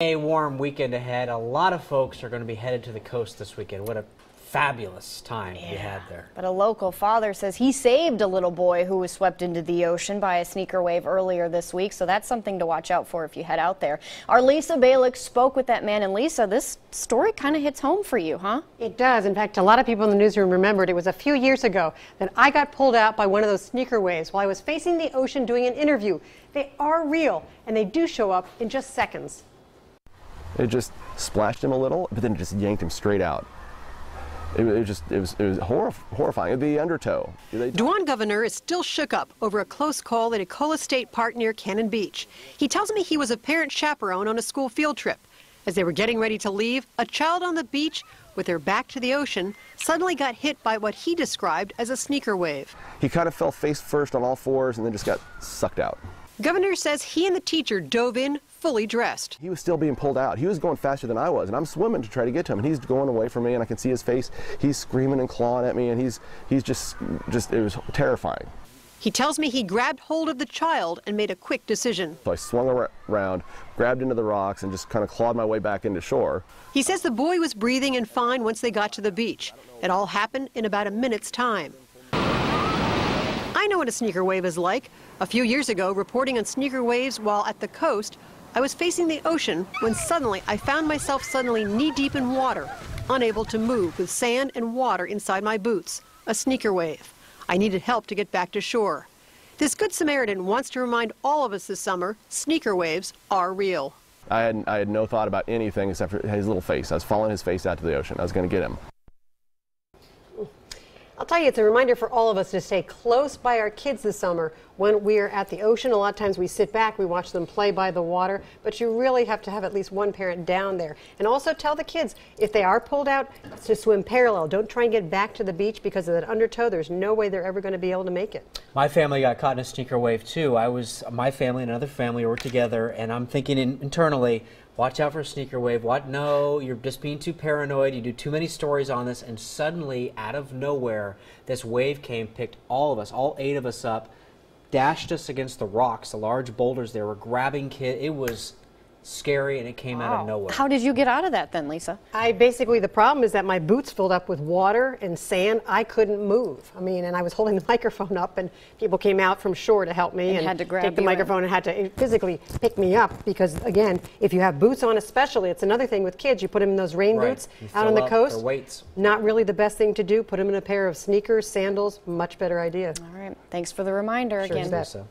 A warm weekend ahead. A lot of folks are going to be headed to the coast this weekend. What a fabulous time we had there. But a local father says he saved a little boy who was swept into the ocean by a sneaker wave earlier this week, so that's something to watch out for if you head out there. Our Lisa Balick spoke with that man, and Lisa, this story kind of hits home for you, huh? It does. In fact, a lot of people in the newsroom remembered it was a few years ago that I got pulled out by one of those sneaker waves while I was facing the ocean doing an interview. They are real, and they do show up in just seconds. It just splashed him a little, but then it just yanked him straight out. It was horrifying. The undertow. Dwon Guvenir is still shook up over a close call at Ecola State Park near Cannon Beach. He tells me he was a parent chaperone on a school field trip. As they were getting ready to leave, a child on the beach with their back to the ocean suddenly got hit by what he described as a sneaker wave. He kind of fell face first on all fours and then just got sucked out. Guvenir says he and the teacher dove in fully dressed. He was still being pulled out. He was going faster than I was, and I'm swimming to try to get to him, and he's going away from me, and I can see his face. He's screaming and clawing at me, and he's just it was terrifying. He tells me he grabbed hold of the child and made a quick decision. So I swung around, grabbed into the rocks, and just kind of clawed my way back into shore. He says the boy was breathing and fine once they got to the beach. It all happened in about a minute's time. I know what a sneaker wave is like. A few years ago, reporting on sneaker waves while at the coast, I was facing the ocean when suddenly I found myself knee-deep in water, unable to move with sand and water inside my boots. A sneaker wave. I needed help to get back to shore. This Good Samaritan wants to remind all of us this summer, sneaker waves are real. I had no thought about anything except for his little face. I was following his face out to the ocean. I was going to get him. I'll tell you, it's a reminder for all of us to stay close by our kids this summer when we're at the ocean. A lot of times we sit back, we watch them play by the water, but you really have to have at least one parent down there. And also tell the kids, if they are pulled out, to swim parallel. Don't try and get back to the beach because of that undertow. There's no way they're ever going to be able to make it. My family got caught in a sneaker wave too. My family and another family were together, and I'm thinking internally, watch out for a sneaker wave. What? No, you're just being too paranoid. You do too many stories on this. And suddenly, out of nowhere, this wave came, picked all of us, all 8 of us up, dashed us against the rocks, the large boulders there. Were grabbing kids. It was scary, and it came out of nowhere. How did you get out of that then, Lisa? The problem is that my boots filled up with water and sand. I couldn't move. And I was holding the microphone up, and people came out from shore to help me and had to grab take the microphone and had to physically pick me up because, again, if you have boots on especially, it's another thing with kids. You put them in those rain boots out on the coast. Weights. Not really the best thing to do. Put them in a pair of sneakers, sandals, much better idea. All right. Thanks for the reminder again. Sure.